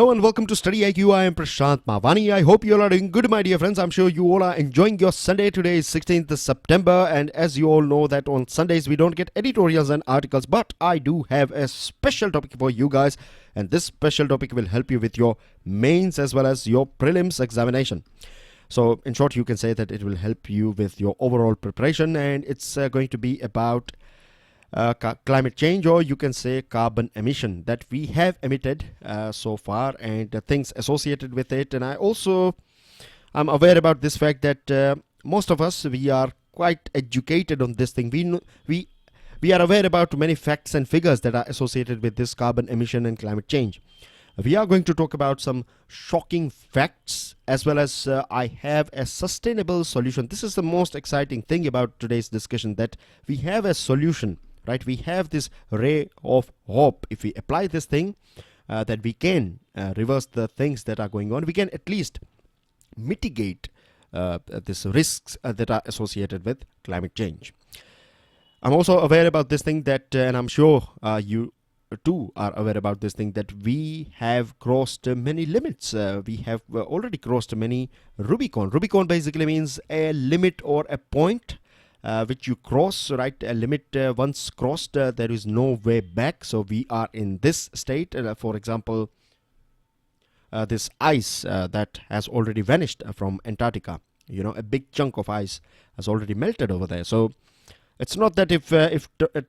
Hello and welcome to StudyIQ. I am Prashant Mavani. I hope you all are doing good, my dear friends. I'm sure you all are enjoying your Sunday. Today is 16th September, and as you all know that on Sundays we don't get editorials and articles, but I do have a special topic for you guys, and this special topic will help you with your mains as well as your prelims examination. So in short, you can say that it will help you with your overall preparation, and it's going to be about climate change, or you can say carbon emission that we have emitted so far, and things associated with it. And I'm aware about this fact that most of us, we are quite educated on this thing. We are aware about many facts and figures that are associated with this carbon emission and climate change. We are going to talk about some shocking facts, as well as I have a sustainable solution. This is the most exciting thing about today's discussion, that we have a solution. Right, we have this ray of hope. If we apply this thing, that we can reverse the things that are going on. We can at least mitigate these risks that are associated with climate change. I'm also aware about this thing that, and I'm sure you too are aware about this thing, that we have crossed many limits. We have already crossed many Rubicon. Rubicon basically means a limit or a point which you cross, right? A limit once crossed, there is no way back. So we are in this state. For example, this ice that has already vanished from Antarctica. You know, a big chunk of ice has already melted over there. So it's not that if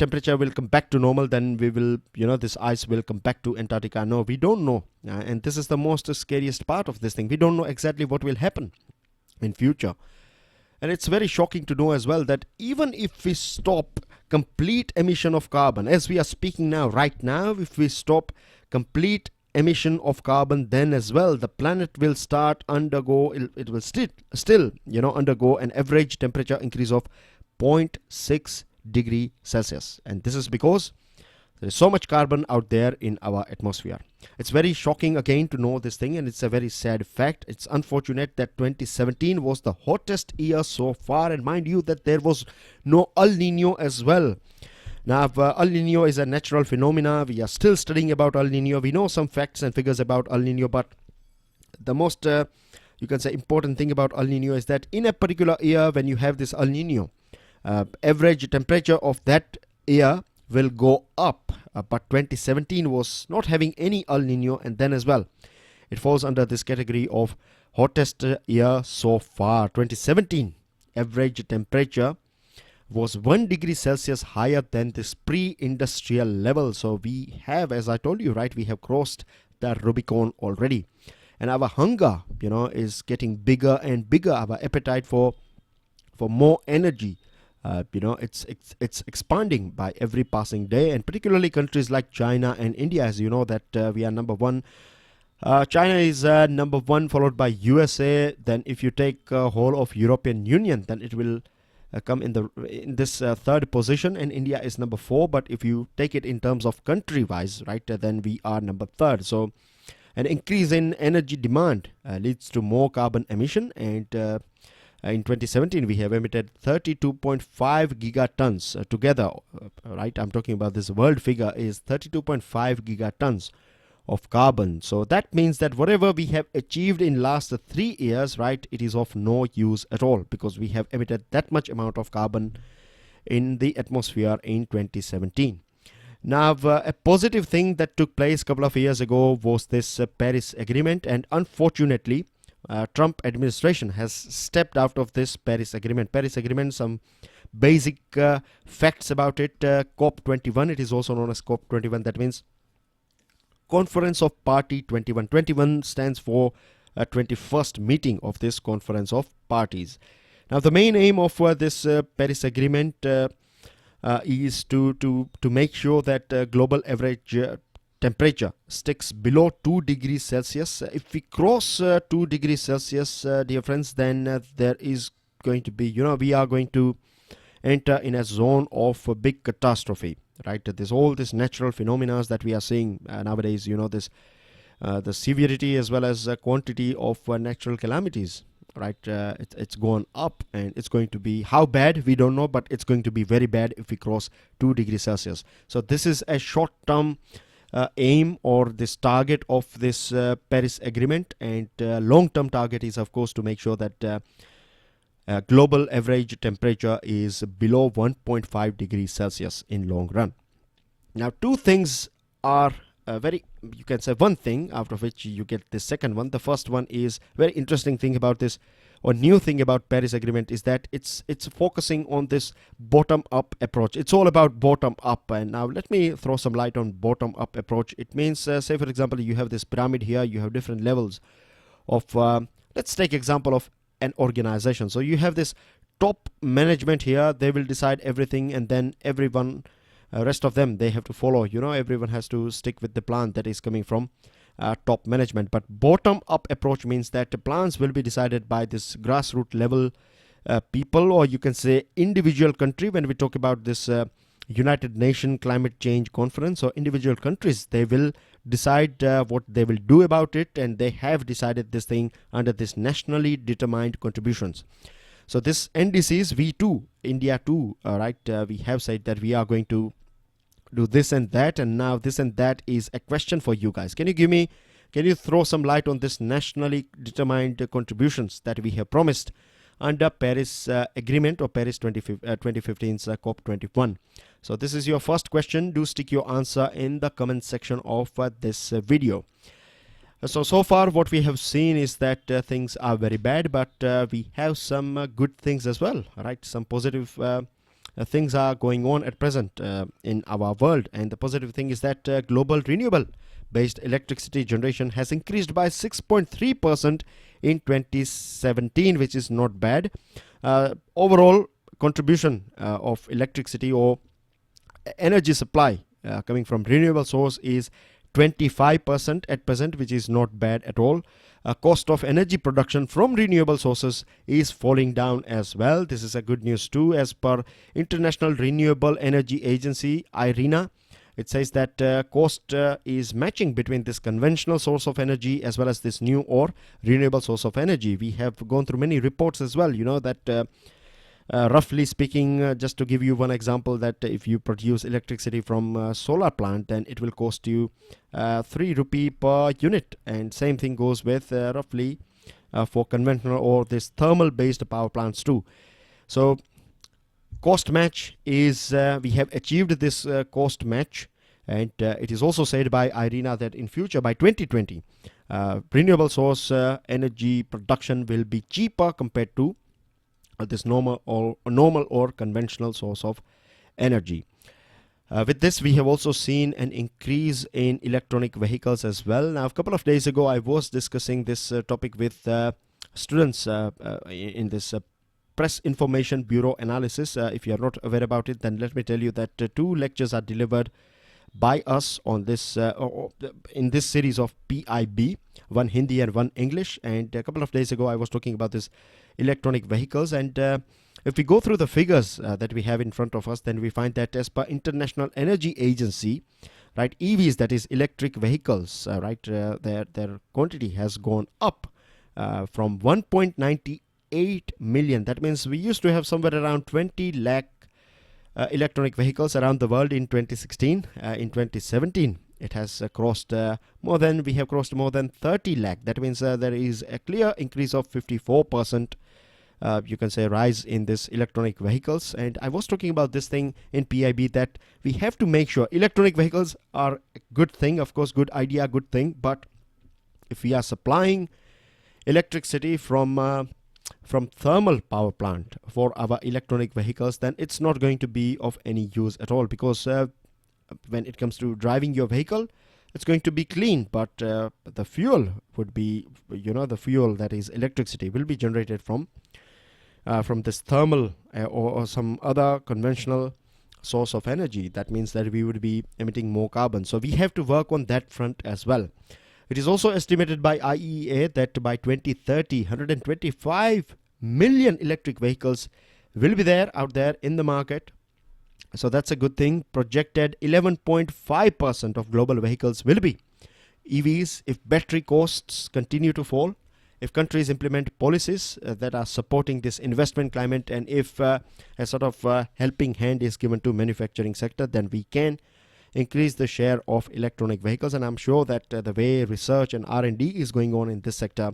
temperature will come back to normal, then we will, this ice will come back to Antarctica. No, we don't know. And this is the most scariest part of this thing. We don't know exactly what will happen in future. And it's very shocking to know as well that even if we stop complete emission of carbon, as we are speaking now, right now, if we stop complete emission of carbon, then as well the planet will start undergo, it will still undergo an average temperature increase of 0.6 degree Celsius. And this is because there is so much carbon out there in our atmosphere. It's very shocking again to know this thing, and it's a very sad fact. It's unfortunate that 2017 was the hottest year so far, and mind you that there was no El Nino as well. Now, El Nino is a natural phenomena. We are still studying about El Nino. We know some facts and figures about El Nino, but the most, you can say, important thing about El Nino is that in a particular year, when you have this El Nino, average temperature of that year will go up, but 2017 was not having any El Nino, and then as well it falls under this category of hottest year so far. 2017 average temperature was 1 degree Celsius higher than this pre-industrial level. So we have, as I told you, right, we have crossed the Rubicon already, and our hunger, is getting bigger and bigger. Our appetite for more energy, it's expanding by every passing day, and particularly countries like China and India, as you know that we are number one. China is number one, followed by USA. Then if you take whole of European Union, then it will come in this third position, and India is number 4. But if you take it in terms of country wise, right, then we are number 3rd. So an increase in energy demand leads to more carbon emission, and in 2017, we have emitted 32.5 gigatons together, right? I'm talking about this world figure is 32.5 gigatons of carbon. So that means that whatever we have achieved in last 3 years, right, it is of no use at all, because we have emitted that much amount of carbon in the atmosphere in 2017. Now, a positive thing that took place a couple of years ago was this Paris Agreement, and unfortunately, Trump administration has stepped out of this Paris Agreement. Paris Agreement, some basic facts about it. COP21, it is also known as COP21. That means Conference of Party 21. 21 stands for 21st meeting of this Conference of Parties. Now, the main aim of this Paris Agreement is to make sure that global average temperature sticks below 2 degrees Celsius. If we cross 2 degrees Celsius, dear friends, then there is going to be, we are going to enter in a zone of a big catastrophe, right? There's all this natural phenomena that we are seeing nowadays, the severity as well as quantity of natural calamities, right? It's gone up, and it's going to be, how bad we don't know, but it's going to be very bad if we cross 2 degrees Celsius. So this is a short-term aim or this target of this Paris Agreement, and long-term target is of course to make sure that global average temperature is below 1.5 degrees Celsius in long run. Now, two things are you can say one thing, out of which you get the second one. The first one is very interesting thing about this, or new thing about Paris Agreement, is that it's focusing on this bottom-up approach. It's all about bottom-up. And now let me throw some light on bottom-up approach. It means, say for example, you have this pyramid here, you have different levels of, let's take example of an organization. So you have this top management here, they will decide everything, and then everyone, rest of them, they have to follow. Everyone has to stick with the plan that is coming from top management. But bottom up approach means that the plans will be decided by this grassroots level people, or you can say individual country. When we talk about this United Nations Climate Change Conference, so individual countries, they will decide what they will do about it, and they have decided this thing under this nationally determined contributions. So this NDCs, we too, India too, we have said that we are going to do this and that, and now this and that is a question for you guys. Can you throw some light on this nationally determined contributions that we have promised under Paris Agreement, or Paris 2015's COP21? So this is your first question. Do stick your answer in the comment section of this video. So far what we have seen is that things are very bad, but we have some good things as well, right? Some positive things are going on at present in our world, and the positive thing is that global renewable based electricity generation has increased by 6.3% in 2017, which is not bad. Overall contribution of electricity or energy supply coming from renewable source is 25% at present, which is not bad at all. Cost of energy production from renewable sources is falling down as well. This is a good news too. As per International Renewable Energy Agency, IRENA, it says that cost is matching between this conventional source of energy as well as this new or renewable source of energy. We have gone through many reports as well, that roughly speaking, just to give you one example, that if you produce electricity from a solar plant, then it will cost you 3 rupee per unit, and same thing goes with roughly for conventional or this thermal based power plants too. So cost match is we have achieved this cost match, and it is also said by IRENA that in future by 2020 renewable source energy production will be cheaper compared to this normal or conventional source of energy. With this, we have also seen an increase in electronic vehicles as well. Now, a couple of days ago, I was discussing this topic with students in this Press Information Bureau analysis. If you are not aware about it, then let me tell you that 2 lectures are delivered by us on this in this series of PIB, one Hindi and one English. And a couple of days ago I was talking about this electronic vehicles, and if we go through the figures that we have in front of us, then we find that as per International Energy Agency, right, EVs, that is electric vehicles, their quantity has gone up from 1.98 million. That means we used to have somewhere around 20 lakh electronic vehicles around the world in 2016. In 2017 it has crossed more than 30 lakh. That means there is a clear increase of 54%, you can say, rise in this electronic vehicles. And I was talking about this thing in PIB, that we have to make sure electronic vehicles are a good thing, of course, good idea, good thing, but if we are supplying electricity from thermal power plant for our electronic vehicles, then it's not going to be of any use at all, because when it comes to driving your vehicle, it's going to be clean, but the fuel would be, the fuel, that is electricity, will be generated from this thermal or some other conventional source of energy. That means that we would be emitting more carbon. So we have to work on that front as well. It is also estimated by IEA that by 2030, 125 million electric vehicles will be out there in the market. So that's a good thing. Projected 11.5% of global vehicles will be EVs if battery costs continue to fall, if countries implement policies that are supporting this investment climate, and if a sort of helping hand is given to manufacturing sector, then we can increase the share of electronic vehicles. And I'm sure that the way research and R&D is going on in this sector,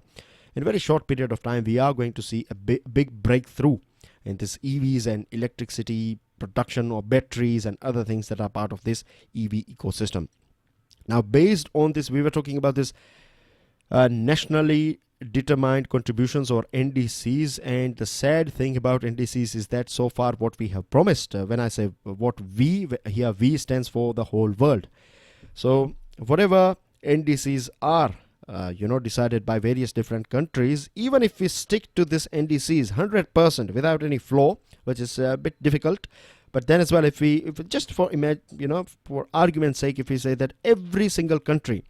in a very short period of time, we are going to see a big breakthrough in this EVs and electricity production or batteries and other things that are part of this EV ecosystem. Now, based on this, we were talking about this nationally determined contributions, or NDCs, and the sad thing about NDCs is that so far what we have promised, when I say what we, here V stands for the whole world. So whatever NDCs are decided by various different countries, even if we stick to this NDCs 100% without any flaw, which is a bit difficult, but then as well, if just for for argument's sake, if we say that every single country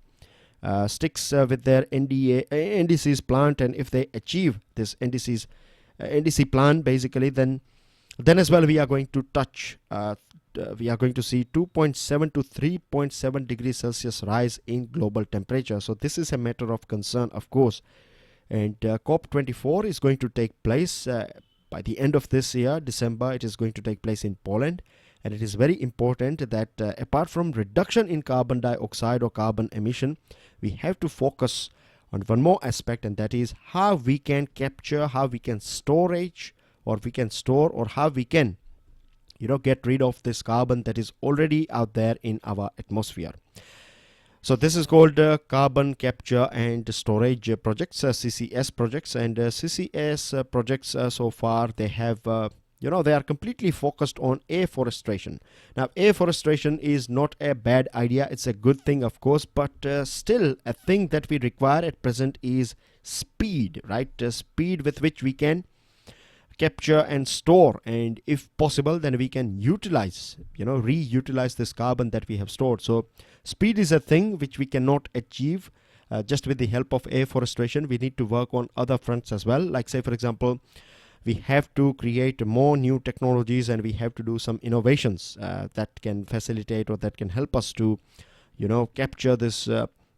sticks with their NDCs plan, and if they achieve this NDC plan basically, then as well we are going to touch we are going to see 2.7 to 3.7 degrees Celsius rise in global temperature. So this is a matter of concern, of course. And COP24 is going to take place by the end of this year, December. It is going to take place in Poland. And it is very important that apart from reduction in carbon dioxide or carbon emission, we have to focus on one more aspect, and that is how we can capture, how we can store, or how we can get rid of this carbon that is already out there in our atmosphere. So this is called carbon capture and storage projects, CCS projects. And CCS projects so far, they have they are completely focused on afforestation. Now, afforestation is not a bad idea. It's a good thing, of course, but still a thing that we require at present is speed, right? Speed with which we can capture and store, and if possible, then we can utilize, reutilize this carbon that we have stored. So speed is a thing which we cannot achieve just with the help of afforestation. We need to work on other fronts as well. Like, say, for example, we have to create more new technologies, and we have to do some innovations that can facilitate or that can help us to, capture this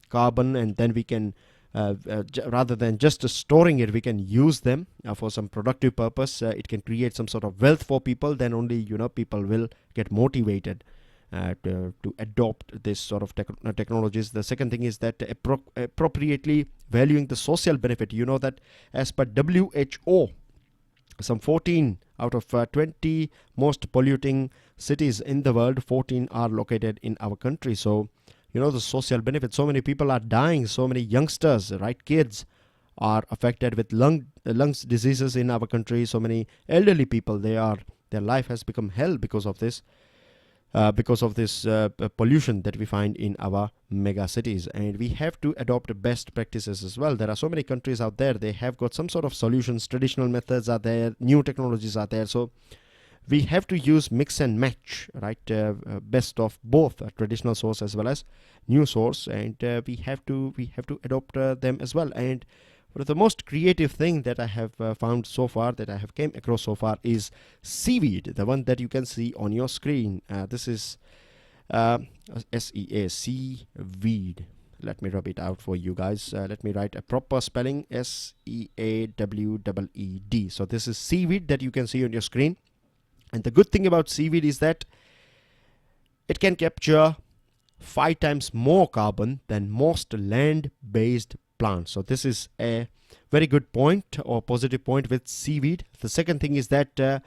carbon, and then we can, rather than just storing it, we can use them for some productive purpose. It can create some sort of wealth for people. Then only, people will get motivated to adopt this sort of technologies. The second thing is that appropriately valuing the social benefit. You know that as per WHO, some 14 out of 20 most polluting cities in the world, 14 are located in our country. So, the social benefit, so many people are dying, so many youngsters, right, kids are affected with lungs diseases in our country. So many elderly people, their life has become hell because of this pollution that we find in our mega cities. And we have to adopt best practices as well. There are so many countries out there, they have got some sort of solutions. Traditional methods are there, new technologies are there. So we have to use mix and match, right? Best of both traditional source as well as new source, and we have to adopt them as well. And one of the most creative thing that I have found so far, that I have came across so far, is Seaweed, the one that you can see on your screen. This is Seaweed. Let me rub it out for you guys. Let me write a proper spelling, SEAWEED. So this is Seaweed that you can see on your screen. And the good thing about Seaweed is that it can capture 5 times more carbon than most land-based plants. So this is a very good point, or positive point, with Seaweed. The second thing is that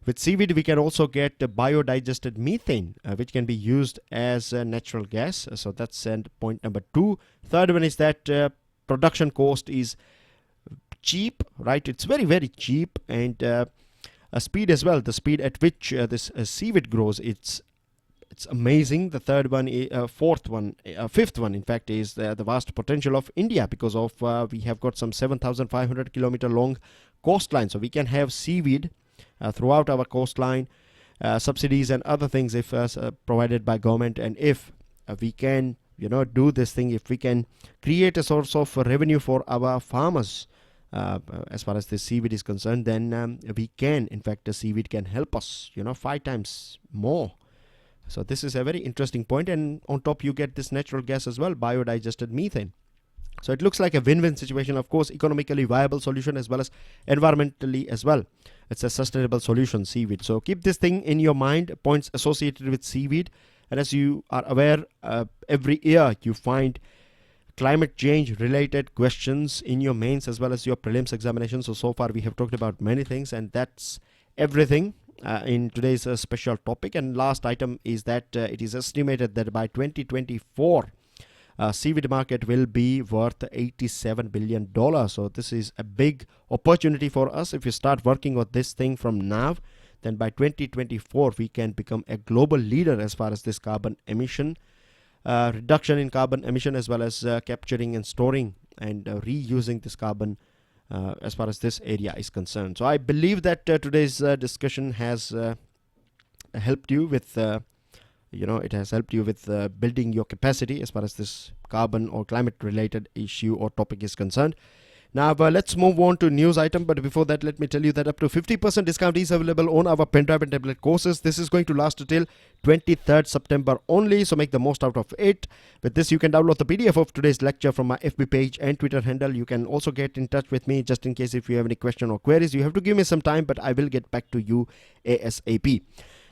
with Seaweed we can also get biodigested methane, which can be used as natural gas. So that's point number 2. Third one is that production cost is cheap, right? It's very, very cheap. And speed as well, the speed at which this seaweed grows, it's amazing. The third one, fifth one in fact, is the vast potential of India, because of we have got some 7,500 kilometer long coastline. So we can have seaweed throughout our coastline, subsidies and other things if provided by government. And if we can do this thing, if we can create a source of revenue for our farmers, as far as the seaweed is concerned, then we can, in fact, the seaweed can help us 5 times more. So this is a very interesting point. And on top you get this natural gas as well, biodigested methane. So it looks like a win-win situation. Of course, economically viable solution as well as environmentally as well. It's a sustainable solution, seaweed. So keep this thing in your mind, points associated with seaweed. And as you are aware, every year you find climate change related questions in your mains as well as your prelims examination. So far we have talked about many things, and that's everything in today's special topic. And last item is that it is estimated that by 2024 seaweed market will be worth $87 billion. So this is a big opportunity for us. If you start working on this thing from now, then by 2024 we can become a global leader as far as this carbon emission reduction in carbon emission, as well as capturing and storing and reusing this carbon as far as this area is concerned. So I believe that today's discussion has helped you with it has helped you with building your capacity as far as this carbon or climate related issue or topic is concerned. Now let's move on to news item, but before that let me tell you that up to 50% discount is available on our pen drive and tablet courses. This is going to last till 23rd September only, so make the most out of it. With this you can download the PDF of today's lecture from my FB page and Twitter handle. You can also get in touch with me just in case if you have any question or queries. You have to give me some time, but I will get back to you ASAP.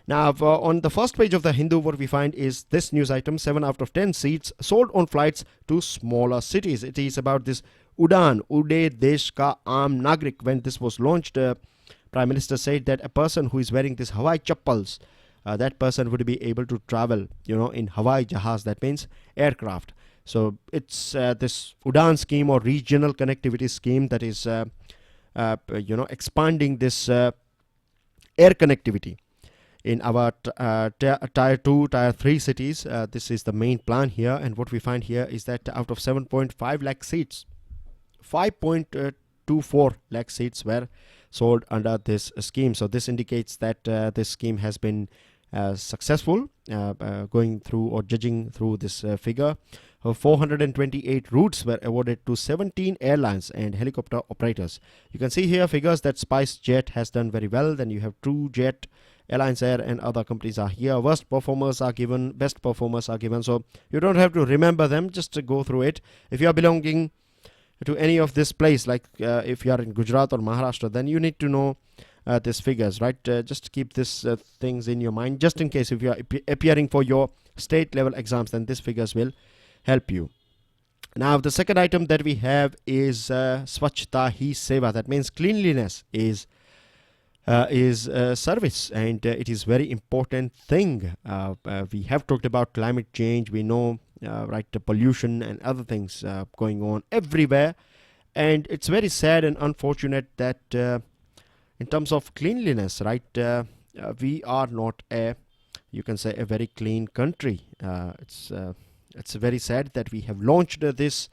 Now on the first page of the Hindu, what we find is this news item: 7 out of 10 seats sold on flights to smaller cities. It is about this Udan, Ude Desh Ka Aam Nagrik. When this was launched, Prime Minister said that a person who is wearing this Hawaii chappals, that person would be able to travel, in Hawaii Jahaz. That means aircraft. So it's this Udan scheme or regional connectivity scheme that is, expanding this air connectivity in our tier 2, tier 3 cities. This is the main plan here, and what we find here is that out of 7.5 lakh seats, 5.24 lakh seats were sold under this scheme. So this indicates that this scheme has been successful, going through or judging through this figure. 428 routes were awarded to 17 airlines and helicopter operators. You can see here figures that SpiceJet has done very well. Then you have TrueJet, Airlines Air, and other companies are here. Worst performers are given, best performers are given. So you don't have to remember them, just to go through it. If you are belonging to any of this place, like if you are in Gujarat or Maharashtra, then you need to know these figures, right? Just keep these things in your mind, just in case if you are appearing for your state level exams, then these figures will help you. Now the second item that we have is Swachhta Hi Seva. That means cleanliness is service, and it is very important thing. We have talked about climate change. We know the pollution and other things going on everywhere, and it's very sad and unfortunate that in terms of cleanliness, we are not a very clean country. It's very sad that we have launched this.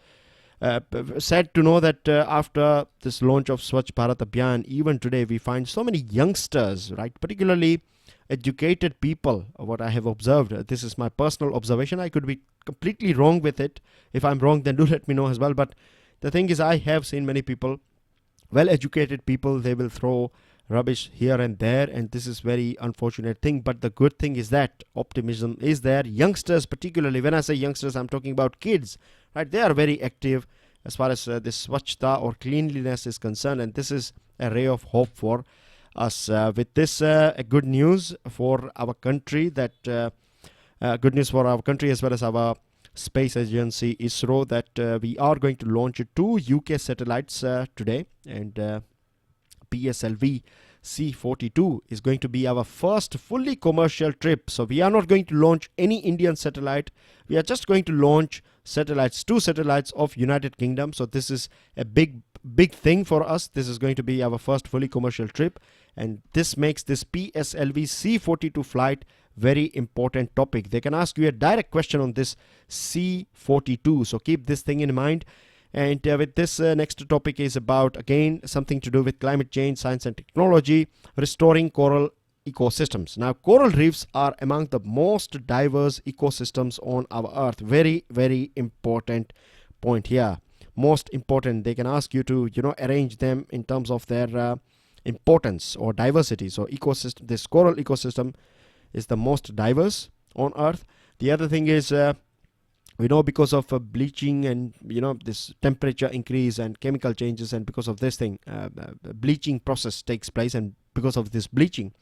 Sad to know that after this launch of Swachh Bharat Abhiyan, even today we find so many youngsters, particularly educated people. What I have observed, this is my personal observation, I could be completely wrong with it. If I'm wrong, then do let me know as well. But the thing is, I have seen many people, well educated people, they will throw rubbish here and there, and this is very unfortunate thing. But the good thing is that optimism is there. Youngsters, particularly, when I say youngsters, I'm talking about kids, they are very active as far as this swachhta or cleanliness is concerned, and this is a ray of hope for us. With this good news for our country, that good news for our country as well as our space agency ISRO, that we are going to launch 2 UK satellites today, and PSLV C42 is going to be our first fully commercial trip. So we are not going to launch any Indian satellite. We are just going to launch satellites, 2 satellites of United Kingdom. So this is a big thing for us. This is going to be our first fully commercial trip, and this makes this PSLV C42 flight very important topic. They can ask you a direct question on this C42, so keep this thing in mind. And with this next topic is about, again, something to do with climate change, science and technology, restoring coral ecosystems. Now, coral reefs are among the most diverse ecosystems on our earth. Very, very important point here. Most important. They can ask you to, arrange them in terms of their importance or diversity. So ecosystem, this coral ecosystem is the most diverse on earth. The other thing is, we know because of bleaching and this temperature increase and chemical changes, and because of this thing, bleaching process takes place, and because of this bleaching,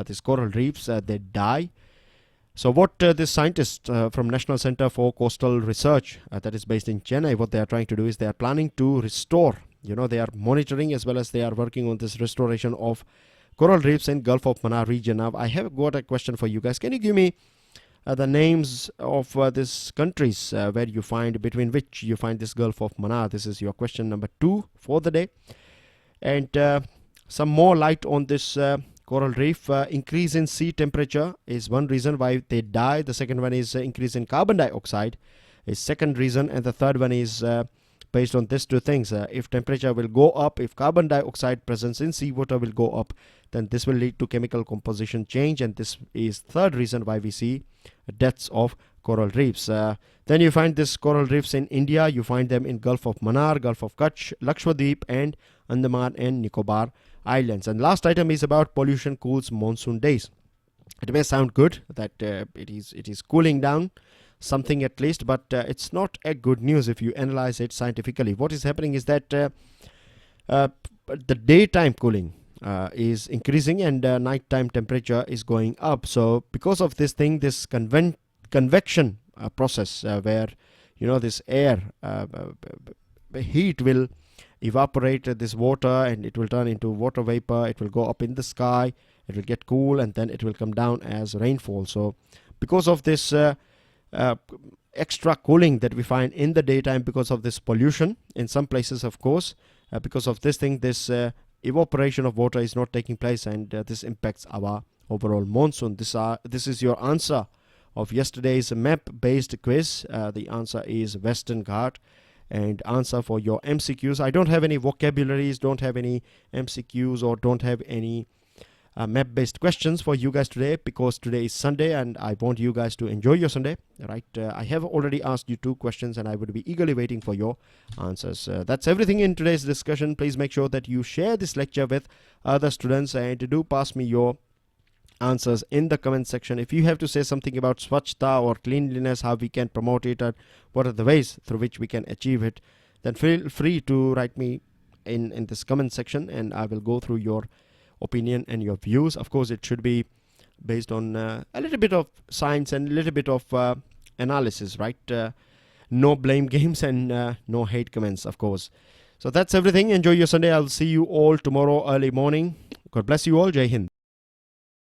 these coral reefs, they die. So what this scientist from National Center for Coastal Research that is based in Chennai, what they are trying to do is they are planning to restore, they are monitoring as well as they are working on this restoration of coral reefs in Gulf of Mannar region. Now I have got a question for you guys. Can you give me the names of these countries where you find, between which you find this Gulf of Mannar? This is your question number 2 for the day. And some more light on this coral reef. Increase in sea temperature is one reason why they die. The second one is increase in carbon dioxide is second reason, and the third one is based on these two things. If temperature will go up, if carbon dioxide presence in seawater will go up, then this will lead to chemical composition change, and this is third reason why we see deaths of coral reefs. Then you find this coral reefs in India. You find them in Gulf of Mannar, Gulf of Kutch, Lakshadweep, and Andaman and Nicobar Islands. And last item is about pollution cools monsoon days. It may sound good that it is cooling down something at least, but it's not a good news if you analyze it scientifically. What is happening is that the daytime cooling is increasing and nighttime temperature is going up. So because of this thing, this convection process where this air heat will evaporate this water and it will turn into water vapor. It will go up in the sky, it will get cool, and then it will come down as rainfall. So because of this extra cooling that we find in the daytime, because of this pollution in some places, of course, because of this thing, this evaporation of water is not taking place, and this impacts our overall monsoon. This is your answer of yesterday's map based quiz. The answer is Western Ghat. And answer for your MCQs. I don't have any vocabularies, don't have any MCQs, or don't have any map based questions for you guys today, because today is Sunday and I want you guys to enjoy your Sunday, right? I have already asked you 2 questions and I would be eagerly waiting for your answers. That's everything in today's discussion. Please make sure that you share this lecture with other students, and do pass me your answers in the comment section. If you have to say something about swachhta or cleanliness, how we can promote it, and what are the ways through which we can achieve it, then feel free to write me in this comment section, and I will go through your opinion and your views. Of course, it should be based on a little bit of science and a little bit of analysis, right? No blame games and no hate comments, of course. So that's everything. Enjoy your Sunday. I'll see you all tomorrow early morning. God bless you all. Jai Hind.